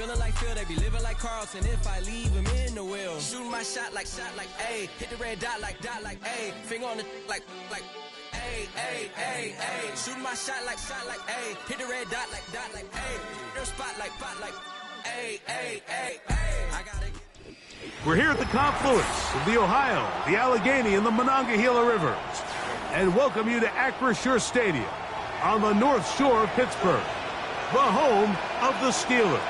feeling like Phil, they be living like Carlson. If I leave him in the wheel, shooting my shot like A, hit the red dot like A, finger on the like A, shooting my shot like A, hit the red dot like A, their spot like A. I got it. We're here at the confluence of the Ohio, the Allegheny, and the Monongahela Rivers, and welcome you to R2sb Stadium on the North Shore of Pittsburgh, the home of the Steelers.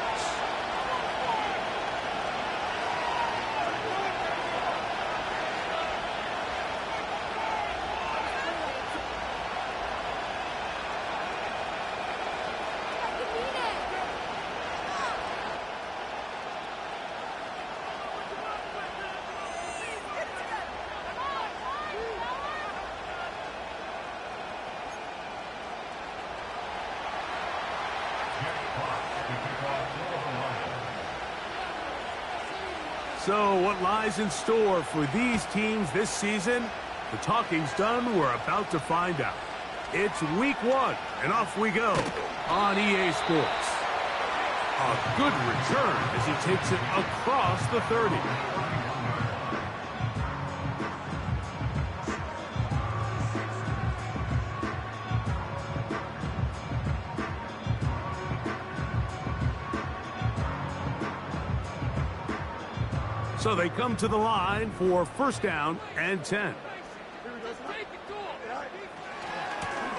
So what lies in store for these teams this season? The talking's done. We're about to find out. It's week 1, and off we go on EA Sports. A good return as he takes it across the 30. So they come to the line for first down and 10.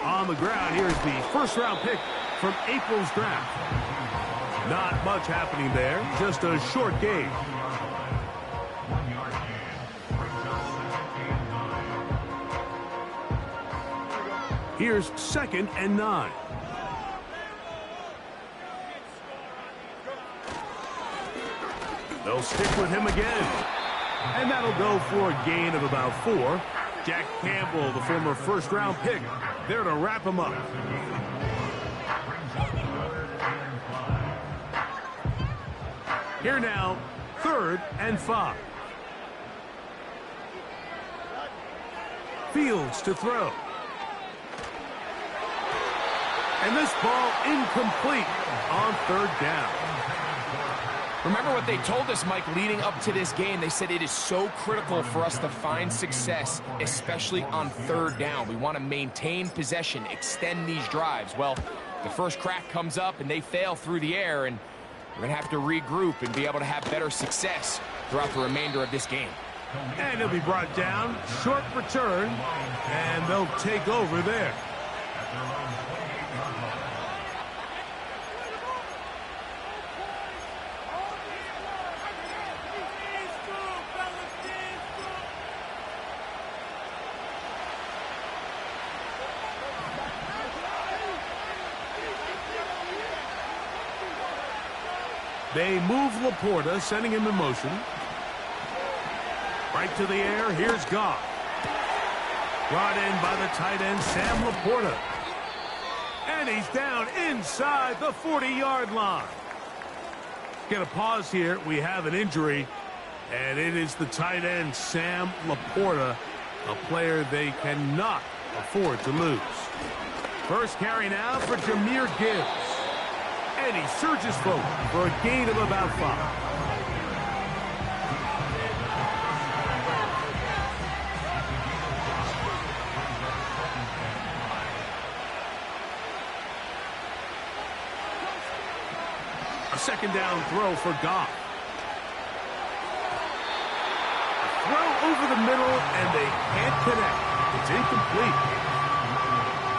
On the ground, here's the first-round pick from April's draft. Not much happening there, just a short gain. Here's 2nd and 9. They'll stick with him again. And that'll go for a gain of about 4. Jack Campbell, the former first-round pick, there to wrap him up. Here now, 3rd and 5. Fields to throw. And this ball incomplete on 3rd down. Remember what they told us, Mike, leading up to this game. They said it is so critical for us to find success, especially on 3rd down. We want to maintain possession, extend these drives. Well, the first crack comes up and they fail through the air, and we're going to have to regroup and be able to have better success throughout the remainder of this game. And he'll be brought down, short return, and they'll take over there. They move Laporta, sending him in motion. Right to the air, here's Goff. Brought in by the tight end, Sam Laporta. And he's down inside the 40-yard line. Get a pause here. We have an injury, and it is the tight end, Sam Laporta, a player they cannot afford to lose. First carry now for Jahmyr Gibbs. And he surges forward for a gain of about 5. A 2nd down throw for Goff. A throw over the middle, and they can't connect. It's incomplete.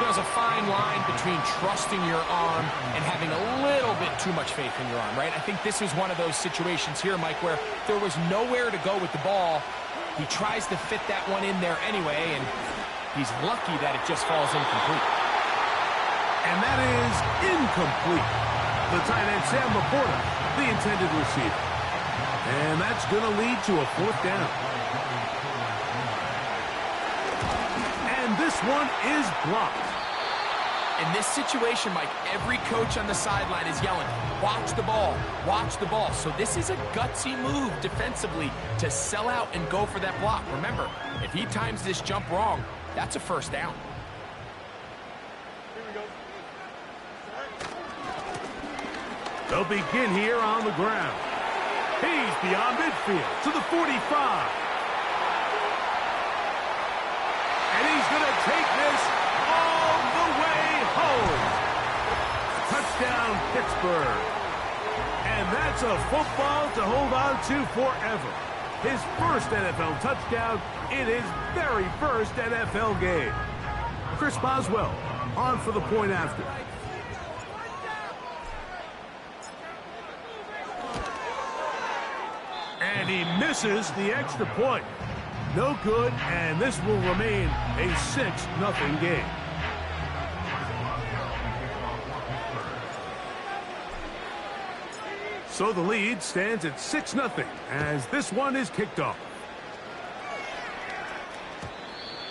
There's a fine line between trusting your arm and having a little bit too much faith in your arm, right? I think this is one of those situations here, Mike, where there was nowhere to go with the ball. He tries to fit that one in there anyway, and he's lucky that it just falls incomplete. And that is incomplete. The tight end, Sam Laporta, the intended receiver. And that's going to lead to a 4th down. And this one is blocked. In this situation, Mike, every coach on the sideline is yelling, watch the ball, watch the ball. So this is a gutsy move defensively to sell out and go for that block. Remember, if he times this jump wrong, that's a 1st down. They'll begin here on the ground. He's beyond midfield to the 45. And he's going to take this all the way home. Touchdown, Pittsburgh. And that's a football to hold on to forever. His first NFL touchdown in his very first NFL game. Chris Boswell on for the point after. And he misses the extra point. No good, and this will remain a 6-0 game. So the lead stands at 6-0 as this one is kicked off.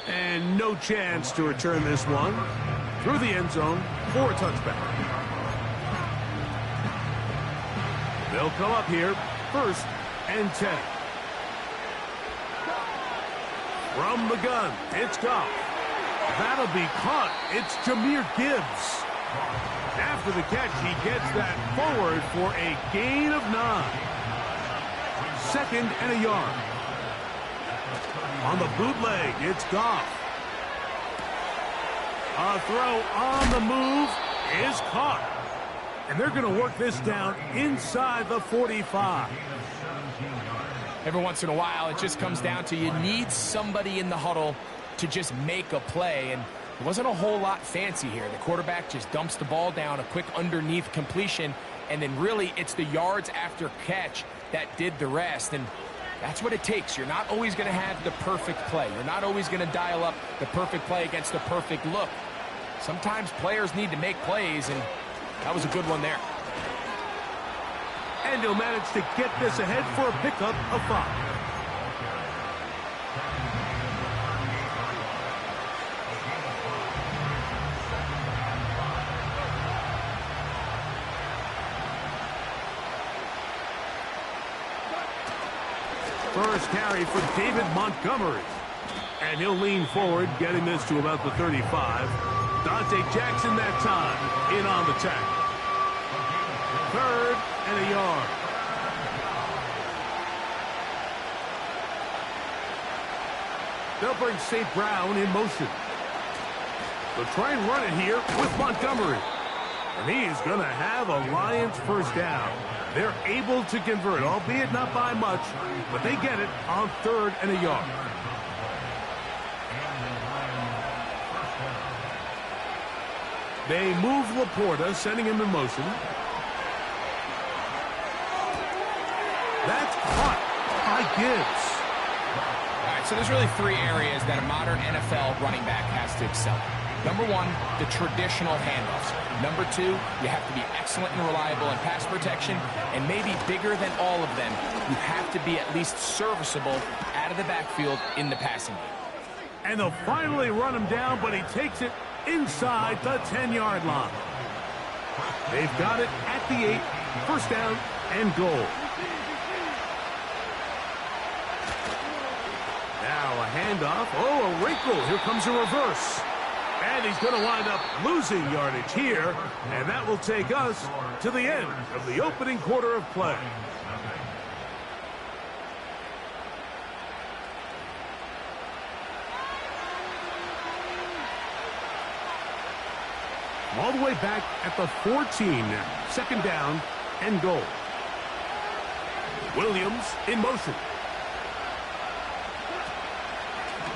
And no chance to return this one through the end zone for a touchback. They'll come up here, 1st and 10. From the gun, it's Goff. That'll be caught. It's Jahmyr Gibbs. After the catch, he gets that forward for a gain of 9. 2nd and a yard. On the bootleg, it's Goff. A throw on the move is caught. And they're going to work this down inside the 45. Every once in a while, it just comes down to you need somebody in the huddle to just make a play. And it wasn't a whole lot fancy here. The quarterback just dumps the ball down, a quick underneath completion, and then really it's the yards after catch that did the rest. And that's what it takes. You're not always going to have the perfect play. You're not always going to dial up the perfect play against the perfect look. Sometimes players need to make plays, and that was a good one there. And he'll manage to get this ahead for a pickup of 5. First carry for David Montgomery. And he'll lean forward, getting this to about the 35. Dante Jackson that time in on the tackle. 3rd and a yard. They'll bring St. Brown in motion. They'll try and run it here with Montgomery. And he's going to have a Lions first down. They're able to convert, albeit not by much, but they get it on 3rd and a yard. They move Laporta, sending him in motion. That's caught by Gibbs. All right, so there's really 3 areas that a modern NFL running back has to excel in. Number 1, the traditional handoffs. Number 2, you have to be excellent and reliable in pass protection, and maybe bigger than all of them, you have to be at least serviceable out of the backfield in the passing game. And they'll finally run him down, but he takes it inside the 10-yard line. They've got it at the 8, 1st down and goal. Now a handoff. Oh, a wrinkle. Here comes a reverse. And he's going to wind up losing yardage here, and that will take us to the end of the opening quarter of play. All the way back at the 14 now. 2nd down and goal. Williams in motion.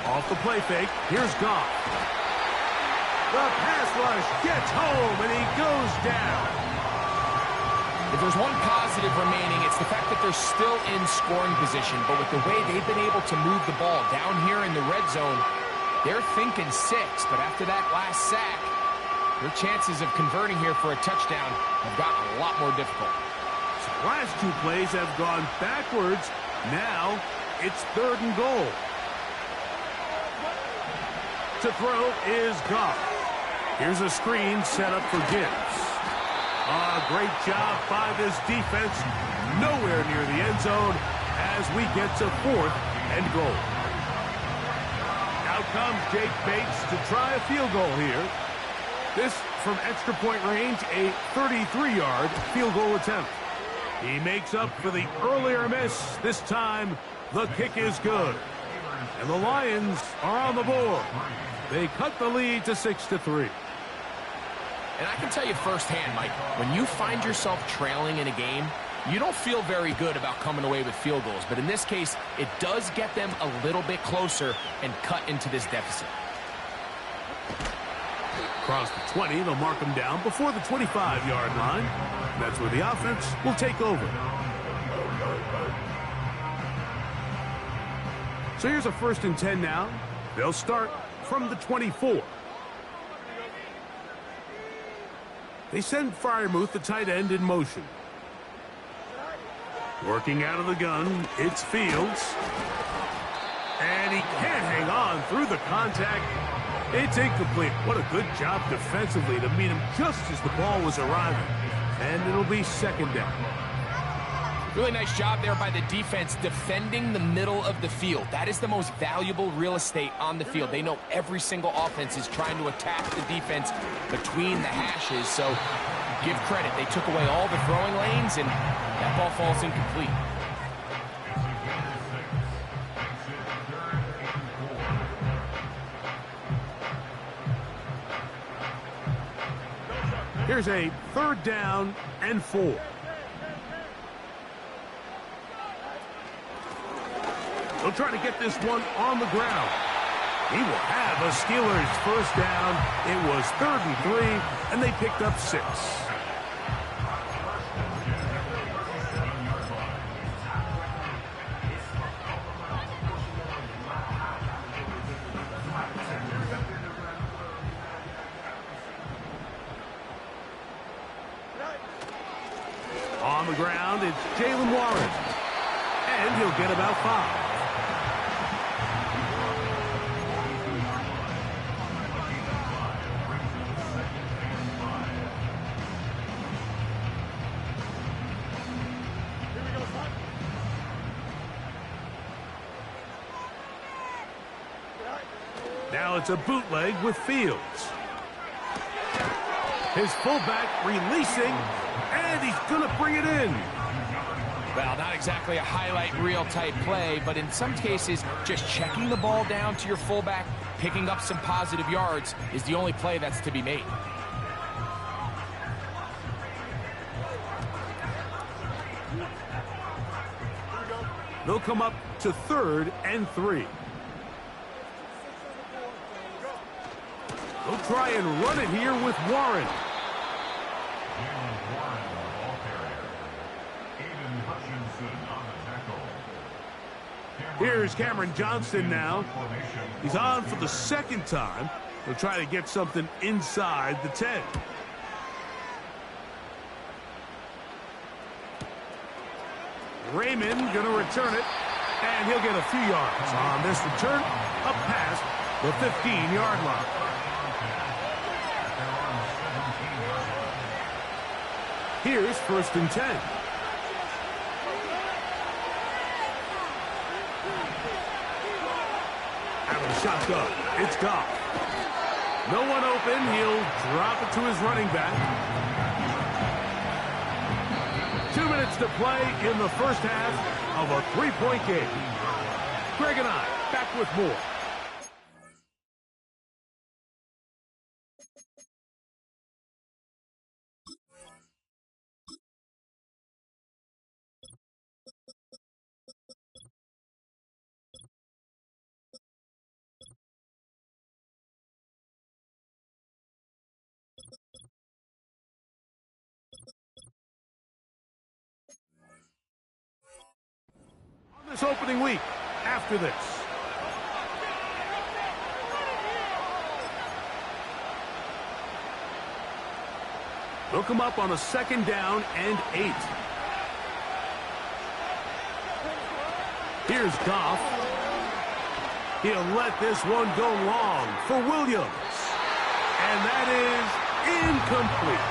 Off the play fake. Here's Goff. The pass rush gets home, and he goes down. If there's one positive remaining, it's the fact that they're still in scoring position. But with the way they've been able to move the ball down here in the red zone, they're thinking 6. But after that last sack, their chances of converting here for a touchdown have gotten a lot more difficult. So the last 2 plays have gone backwards. Now it's 3rd and goal. To throw is Goff. Here's a screen set up for Gibbs. Great job by this defense. Nowhere near the end zone as we get to 4th and goal. Out comes Jake Bates to try a field goal here. This from extra point range, a 33-yard field goal attempt. He makes up for the earlier miss. This time, the kick is good. And the Lions are on the board. They cut the lead to 6-3. And I can tell you firsthand, Mike, when you find yourself trailing in a game, you don't feel very good about coming away with field goals. But in this case, it does get them a little bit closer and cut into this deficit. Across the 20, they'll mark them down before the 25-yard line. That's where the offense will take over. So here's a 1st and 10 now. They'll start from the 24. They send Freiermuth, the tight end, in motion. Working out of the gun, it's Fields. And he can't hang on through the contact. It's incomplete. What a good job defensively to meet him just as the ball was arriving. And it'll be 2nd down. Really nice job there by the defense defending the middle of the field. That is the most valuable real estate on the field. They know every single offense is trying to attack the defense between the hashes. So give credit. They took away all the throwing lanes, and that ball falls incomplete. Here's a 3rd down and 4. They'll try to get this one on the ground. He will have a Steelers 1st down. It was 3rd and 3, and they picked up 6. On the ground, it's Jalen Warren. And he'll get about 5. Now it's a bootleg with Fields. His fullback releasing, and he's going to bring it in. Well, not exactly a highlight reel type play, but in some cases, just checking the ball down to your fullback, picking up some positive yards is the only play that's to be made. They'll come up to 3rd and 3. They'll try and run it here with Warren. Here's Cameron Johnston now. He's on for the 2nd time. They'll try to get something inside the 10. Raymond going to return it, and he'll get a few yards on this return up past the 15-yard line. Here's 1st and 10. Having a shotgun. It's Goff. No one open. He'll drop it to his running back. 2 minutes to play in the 1st half of a 3-point game. Greg and I back with more. This opening week after this. They'll come up on a 2nd down and 8. Here's Goff. He'll let this one go long for Williams. And that is incomplete.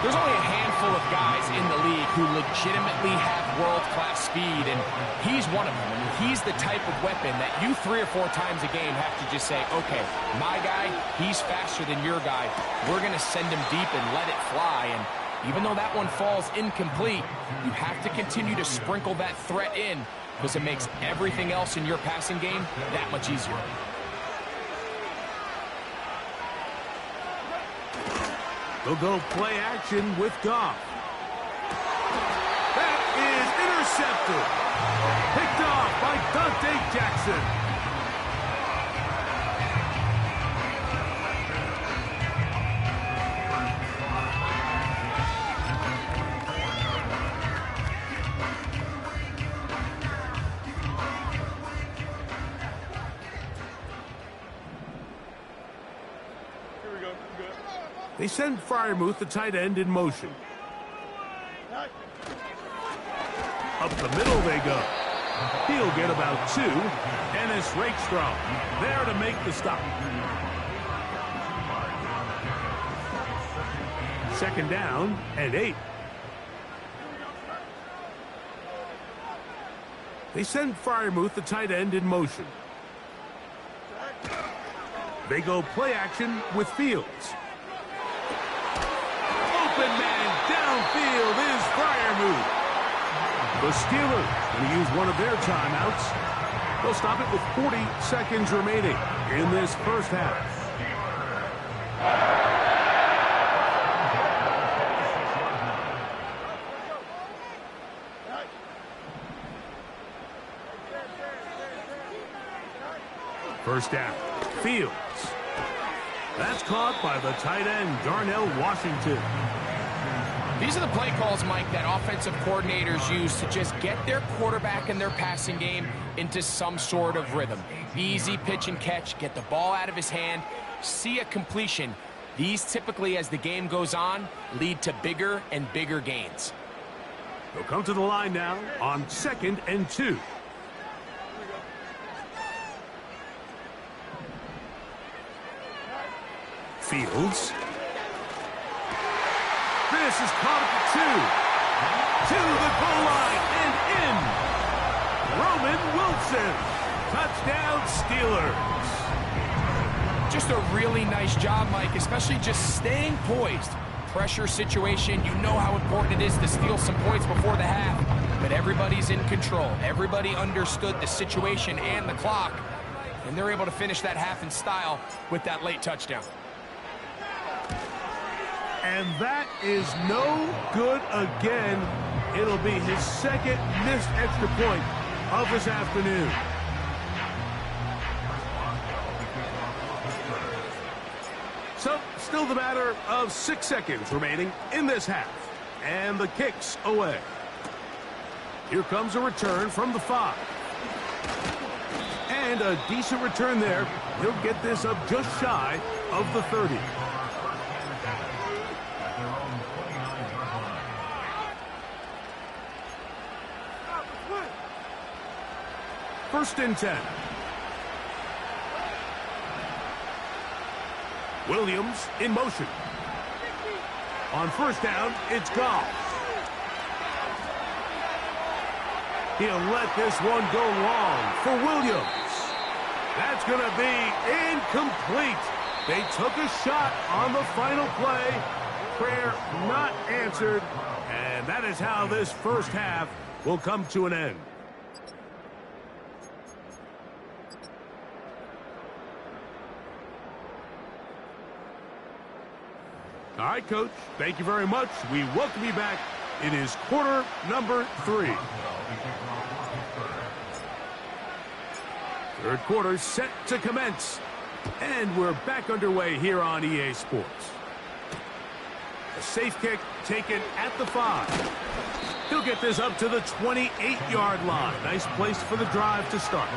There's only a handful of guys in the league who legitimately have world-class speed, and he's one of them. I mean, he's the type of weapon that you 3 or 4 times a game have to just say, okay, my guy, he's faster than your guy. We're going to send him deep and let it fly. And even though that one falls incomplete, you have to continue to sprinkle that threat in because it makes everything else in your passing game that much easier. They'll go play action with Goff. That is intercepted. Picked off by Dante Jackson. They send Freiermuth, the tight end, in motion. Up the middle they go. He'll get about 2. Dennis Rakestraw there to make the stop. 2nd down and 8. They send Freiermuth, the tight end, in motion. They go play action with Fields. Open man downfield is Freiermuth. The Steelers going to use one of their timeouts. They'll stop it with 40 seconds remaining in this first half. First down, Fields. That's caught by the tight end, Darnell Washington. These are the play calls, Mike, that offensive coordinators use to just get their quarterback and their passing game into some sort of rhythm. Easy pitch and catch, get the ball out of his hand, see a completion. These typically, as the game goes on, lead to bigger and bigger gains. They'll come to the line now on 2nd and 2. Fields. This is caught at the 2. To the goal line and in. Roman Wilson. Touchdown Steelers. Just a really nice job, Mike, especially just staying poised. Pressure situation, you know how important it is to steal some points before the half, but everybody's in control. Everybody understood the situation and the clock, and they're able to finish that half in style with that late touchdown. And that is no good again. It'll be his 2nd missed extra point of this afternoon. So, still the matter of 6 seconds remaining in this half. And the kick's away. Here comes a return from the 5. And a decent return there. He'll get this up just shy of the 30. First and 10. Williams in motion. On first down, it's Goff. He'll let this one go long for Williams. That's going to be incomplete. They took a shot on the final play. Prayer not answered. And that is how this first half will come to an end. All right, Coach, thank you very much. We welcome you back. It is quarter number 3. Third quarter set to commence. And we're back underway here on EA Sports. A safe kick taken at the 5. He'll get this up to the 28-yard line. Nice place for the drive to start.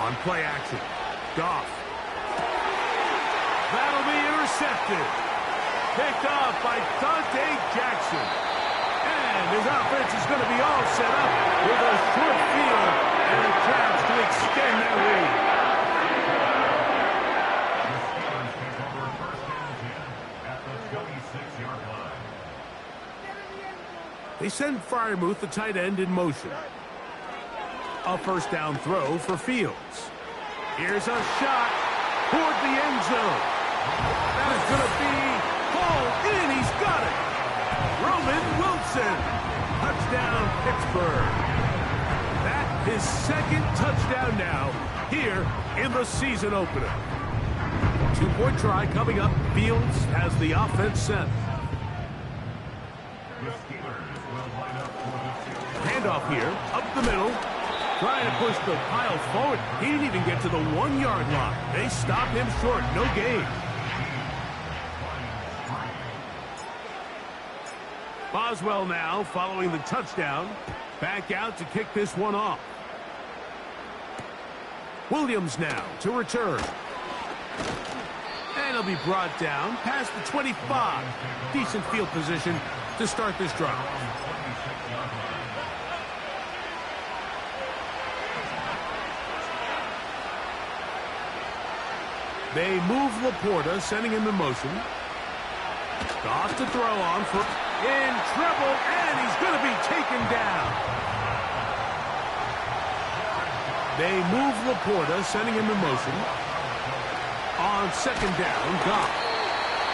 On play action, Goff. That'll be intercepted. Picked off by Dante Jackson. And his offense is going to be all set up with a short field and a chance to extend their lead. They send Freiermuth, the tight end, in motion. A first down throw for Fields. Here's a shot toward the end zone. That is going to be hauled in. He's got it. Roman Wilson. Touchdown, Pittsburgh. That is second touchdown now here in the season opener. Two-point try coming up. Fields has the offense set. Handoff here, up the middle. Trying to push the pile forward. He didn't even get to the 1-yard line. They stopped him short. No gain. Boswell now following the touchdown. Back out to kick this one off. Williams now to return. And he'll be brought down past the 25. Decent field position to start this drive. They move Laporta, sending him in motion. Goff to throw on for in trouble, and he's going to be taken down. They move Laporta, sending him in motion. On second down, Goff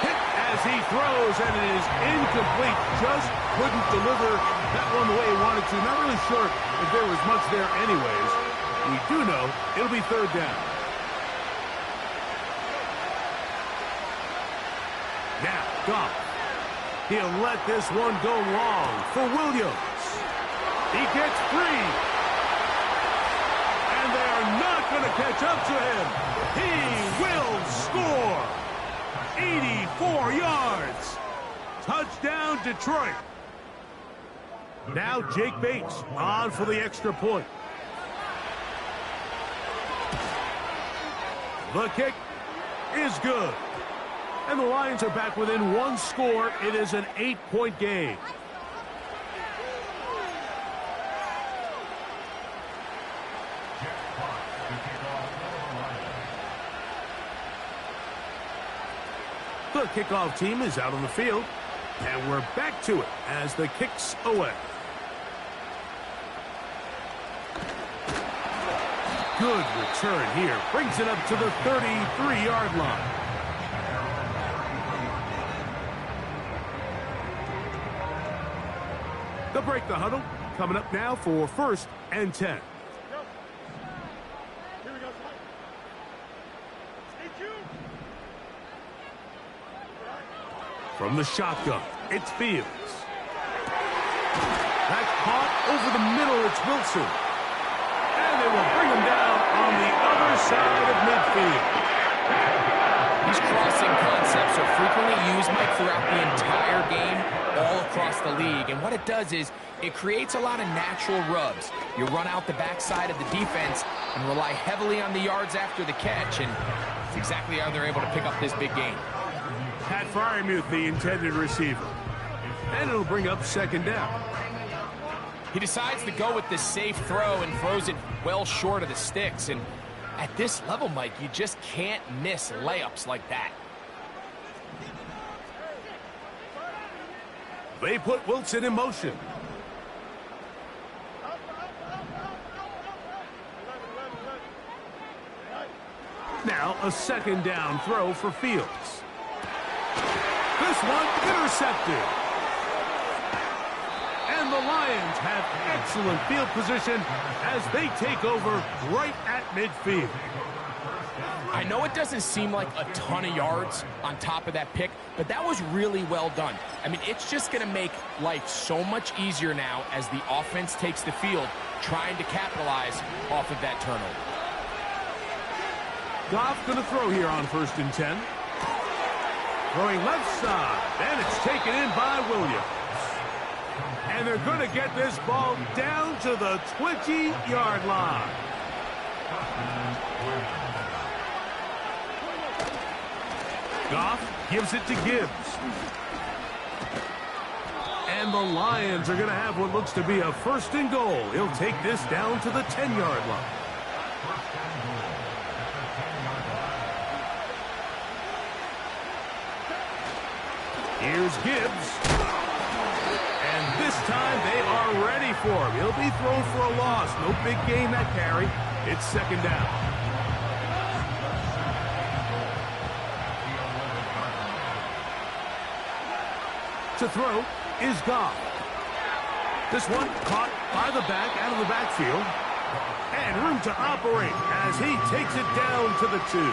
hit as he throws, and it is incomplete. Just couldn't deliver that one the way he wanted to. Not really sure if there was much there anyways. We do know it'll be third down. Now, Goff. He'll let this one go long for Williams. He gets free. And they're not going to catch up to him. He will score. 84 yards. Touchdown, Detroit. Now Jake Bates on for the extra point. The kick is good. And the Lions are back within one score. It is an 8-point game. The kickoff team is out on the field. And we're back to it as the kick's away. Good return here. Brings it up to the 33-yard line. They'll break the huddle. Coming up now for 1st and 10. From the shotgun, it's Fields. That's caught over the middle. It's Wilson. And they will bring him down on the other side of midfield. These crossing concepts are frequently used, Mike, throughout the entire game, all across the league. And what it does is it creates a lot of natural rubs. You run out the backside of the defense and rely heavily on the yards after the catch, and it's exactly how they're able to pick up this big game. Pat Freiermuth, the intended receiver. And it'll bring up second down. He decides to go with the safe throw and throws it well short of the sticks. And at this level, Mike, you just can't miss layups like that. They put Wilson in motion. Now a second down throw for Fields. This one intercepted. And the Lions have excellent field position as they take over right at midfield. I know it doesn't seem like a ton of yards on top of that pick, but that was really well done. I mean, it's just going to make life so much easier now as the offense takes the field, trying to capitalize off of that turnover. Goff going to throw here on 1st and 10. Throwing left side, and it's taken in by Williams. And they're going to get this ball down to the 20-yard line. Goff gives it to Gibbs. And And the Lions are going to have what looks to be a 1st and goal. He'll take this down to the 10-yard line. Here's Gibbs. And this time they are ready for him. He'll be thrown for a loss. No big gain that carry. It's 2nd down. To throw is Goff. This one caught by the back out of the backfield. And room to operate as he takes it down to the 2.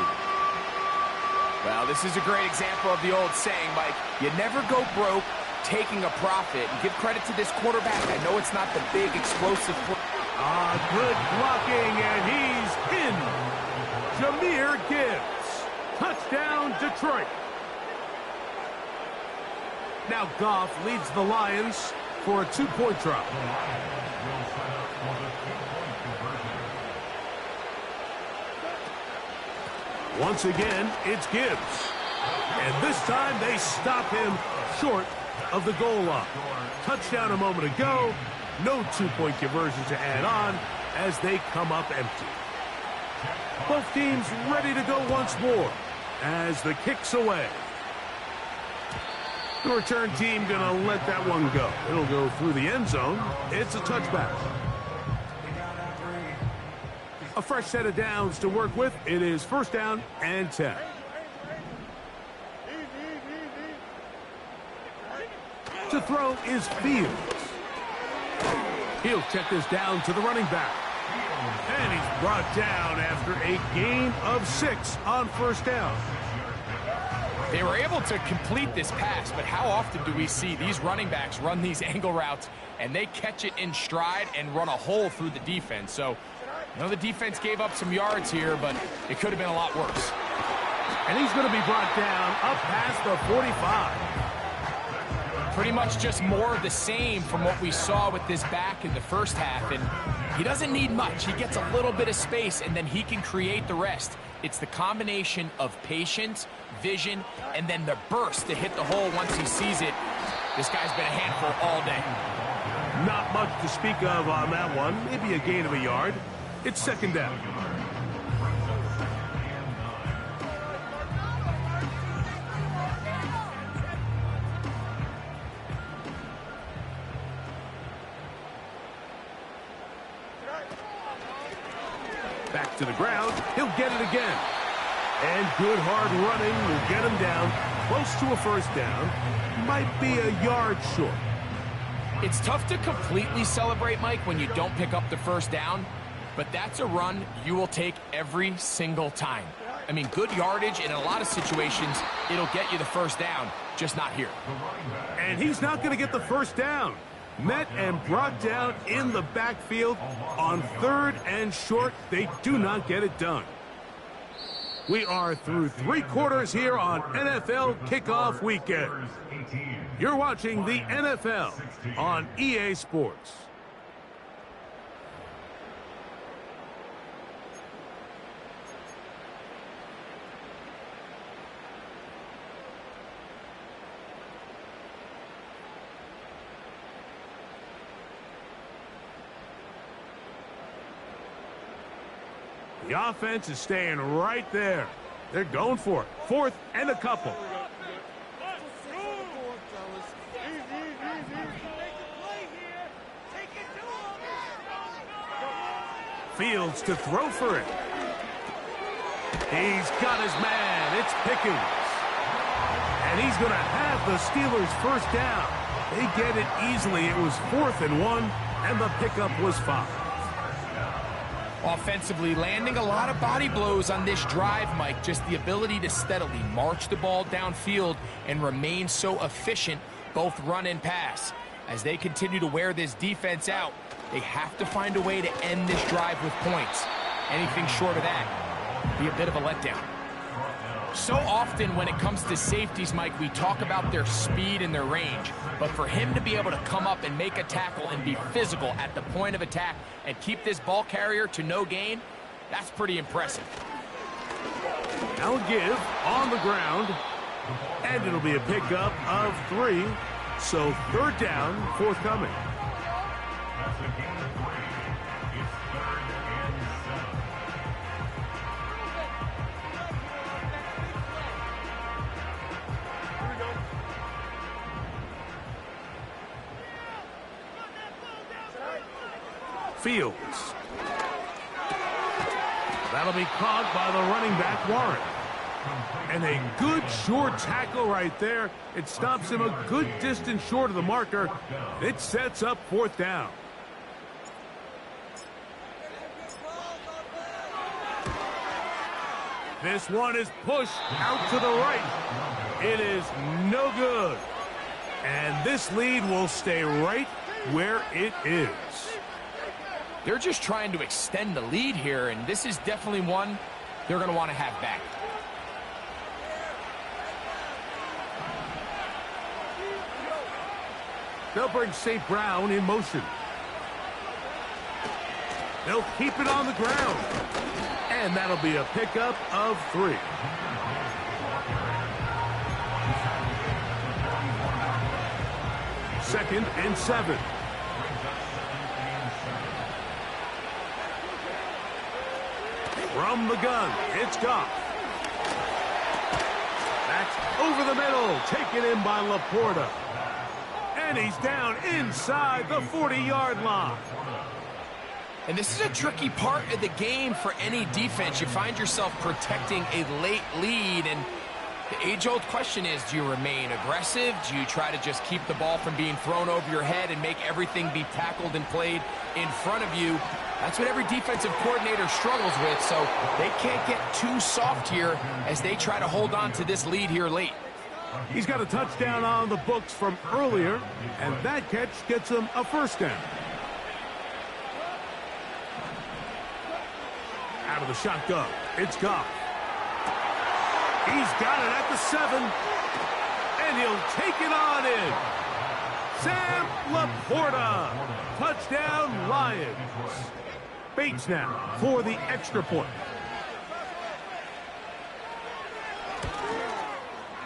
Well, this is a great example of the old saying, Mike. You never go broke taking a profit. And give credit to this quarterback. I know it's not the big, explosive play. Good blocking, and he's in. Jahmyr Gibbs. Touchdown, Detroit. Now Goff leads the Lions for a 2-point drop. Once again, it's Gibbs. And this time they stop him short of the goal line. Touchdown a moment ago. No 2-point conversion to add on as they come up empty. Both teams ready to go once more as the kick's away. The return team going to let that one go. It'll go through the end zone. It's a touchback. A fresh set of downs to work with. It is 1st down and 10. To throw is Fields. He'll check this down to the running back. And he's brought down after a gain of 6 on 1st down. They were able to complete this pass, but how often do we see these running backs run these angle routes and they catch it in stride and run a hole through the defense? So, I know the defense gave up some yards here, but it could have been a lot worse. And he's going to be brought down up past the 45. Pretty much just more of the same from what we saw with this back in the first half. And he doesn't need much. He gets a little bit of space, and then he can create the rest. It's the combination of patience, vision, and then the burst to hit the hole once he sees it. This guy's been a handful all day. Not much to speak of on that one. Maybe a gain of a yard. It's 2nd down. Back to the ground. He'll get it again. And good hard running will get him down. Close to a 1st down. Might be a yard short. It's tough to completely celebrate, Mike, when you don't pick up the 1st down. But that's a run you will take every single time. I mean, good yardage, and in a lot of situations, it'll get you the 1st down, just not here. And he's not going to get the 1st down. Met and brought down in the backfield on 3rd and short. They do not get it done. We are through 3 quarters here on NFL Kickoff Weekend. You're watching the NFL on EA Sports. The offense is staying right there. They're going for it. 4th and a couple. Fields to throw for it. He's got his man. It's Pickens. And he's going to have the Steelers' 1st down. They get it easily. It was 4th and 1, and the pickup was 5. Offensively, landing a lot of body blows on this drive, Mike. Just the ability to steadily march the ball downfield and remain so efficient, both run and pass. As they continue to wear this defense out, they have to find a way to end this drive with points. Anything short of that, be a bit of a letdown. So often when it comes to safeties, Mike, we talk about their speed and their range. But for him to be able to come up and make a tackle and be physical at the point of attack and keep this ball carrier to no gain, that's pretty impressive. Now give on the ground. And it'll be a pickup of 3. So third down, forthcoming. Fields. That'll be caught by the running back, Warren. And a good short tackle right there. It stops him a good distance short of the marker. It sets up fourth down. This one is pushed out to the right. It is no good. And this lead will stay right where it is. They're just trying to extend the lead here, and this is definitely one they're going to want to have back. They'll bring St. Brown in motion. They'll keep it on the ground. And that'll be a pickup of 3. Second and 7. From the gun, it's Goff. That's over the middle, taken in by Laporta. And he's down inside the 40-yard line. And this is a tricky part of the game for any defense. You find yourself protecting a late lead, and the age-old question is, do you remain aggressive? Do you try to just keep the ball from being thrown over your head and make everything be tackled and played in front of you? That's what every defensive coordinator struggles with, so they can't get too soft here as they try to hold on to this lead here late. He's got a touchdown on the books from earlier, and that catch gets him a first down. Out of the shotgun, it's Goff. He's got it at the 7, and he'll take it on in. Sam Laporta, touchdown Lions. Bates now for the extra point.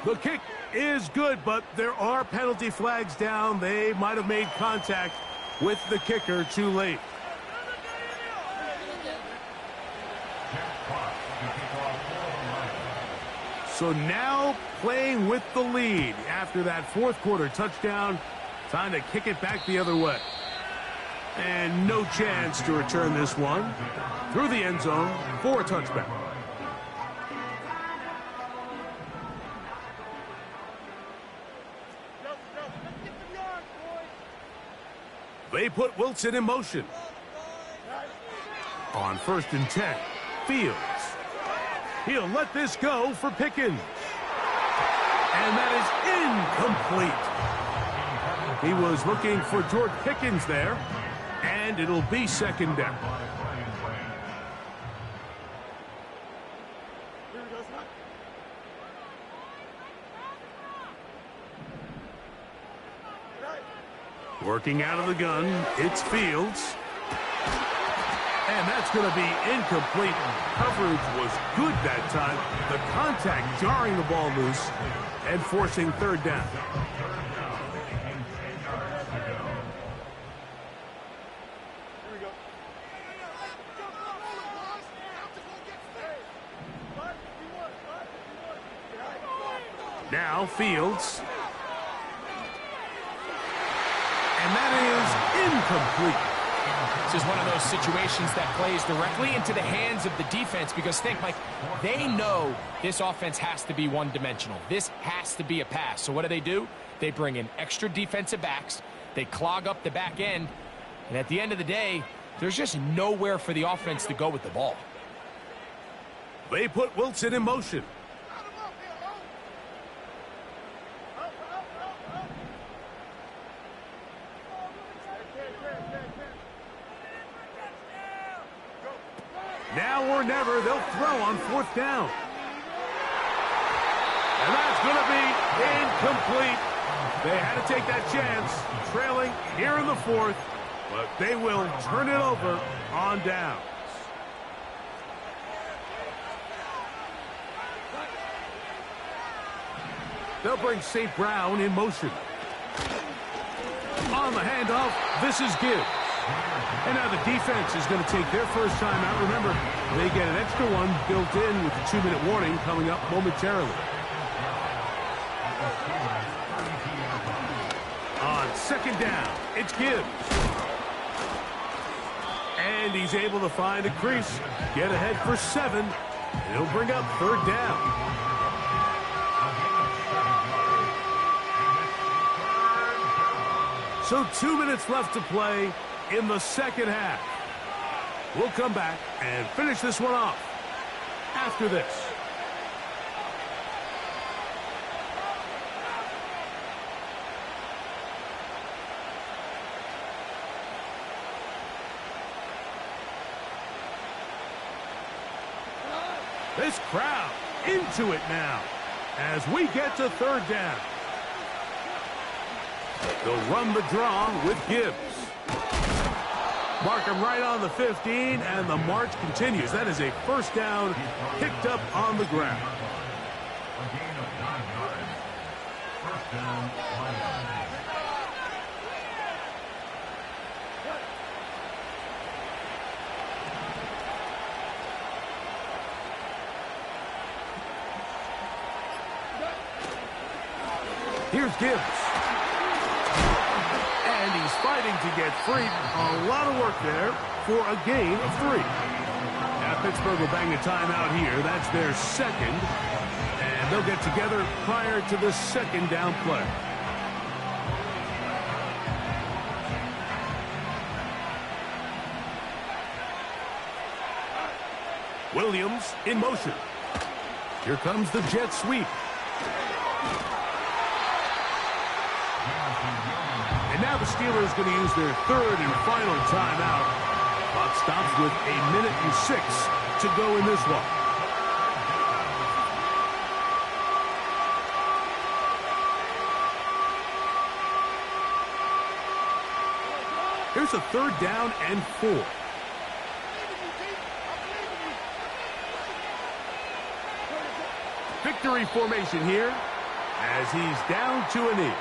The kick is good, but there are penalty flags down. They might have made contact with the kicker too late. So now playing with the lead after that fourth quarter touchdown, time to kick it back the other way. And no chance to return this one through the end zone for a touchback. They put Wilson in motion. On 1st and 10, Fields. He'll let this go for Pickens. And that is incomplete. He was looking for George Pickens there, and it'll be second down. Working out of the gun, it's Fields. And that's going to be incomplete. Coverage was good that time. The contact jarring the ball loose and forcing third down. Now Fields. And that is incomplete. This is one of those situations that plays directly into the hands of the defense because think, Mike, they know this offense has to be one-dimensional. This has to be a pass. So what do? They bring in extra defensive backs. They clog up the back end. And at the end of the day, there's just nowhere for the offense to go with the ball. They put Wilson in motion. Now or never, they'll throw on 4th down. And that's going to be incomplete. They had to take that chance, trailing here in the 4th, but they will turn it over on downs. They'll bring St. Brown in motion. On the handoff, this is Gibbs. And now the defense is going to take their first time out. Remember, they get an extra one built in with the 2-minute warning coming up momentarily. On second down, it's Gibbs. And he's able to find a crease, get ahead for 7, and he'll bring up third down. So 2 minutes left to play in the second half. We'll come back and finish this one off after this. This crowd into it now as we get to third down. They'll run the draw with Gibbs. Mark him right on the 15, and the march continues. That is a first down picked up on the ground. Here's Gibbs. And he's fighting to get free. A lot of work there for a gain of 3. Now Pittsburgh will bang a timeout here. That's their second. And they'll get together prior to the second down play. Williams in motion. Here comes the jet sweep. And now the Steelers going to use their third and final timeout. Clock stops with 1:06 to go in this one. Here's a third down and 4. Victory formation here as he's down to a knee.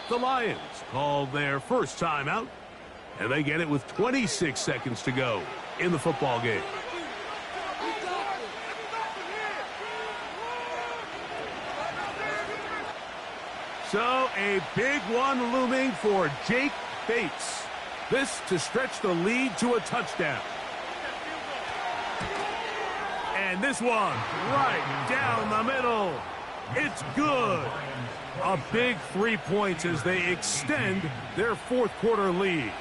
The Lions call their first timeout, and they get it with 26 seconds to go in the football game. So a big one looming for Jake Bates. This to stretch the lead to a touchdown. And this one right down the middle. It's good. A big 3 points as they extend their fourth quarter lead.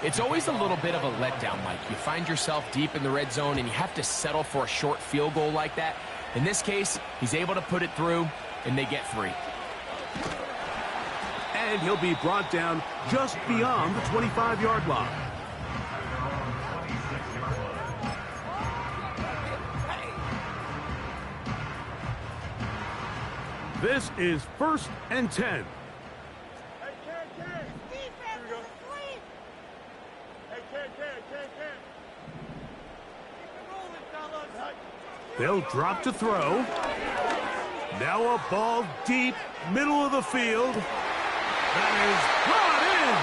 It's always a little bit of a letdown, Mike. You find yourself deep in the red zone and you have to settle for a short field goal like that. In this case, he's able to put it through, and they get 3. And he'll be brought down just beyond the 25-yard line. This is 1st and 10. They'll drop to throw. Now a ball deep, middle of the field. That is brought in.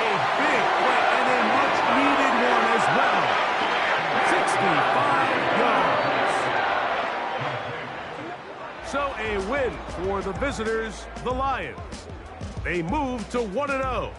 A big play and a much-needed one as well. 65 yards. So a win for the visitors, the Lions. They move to 1-0.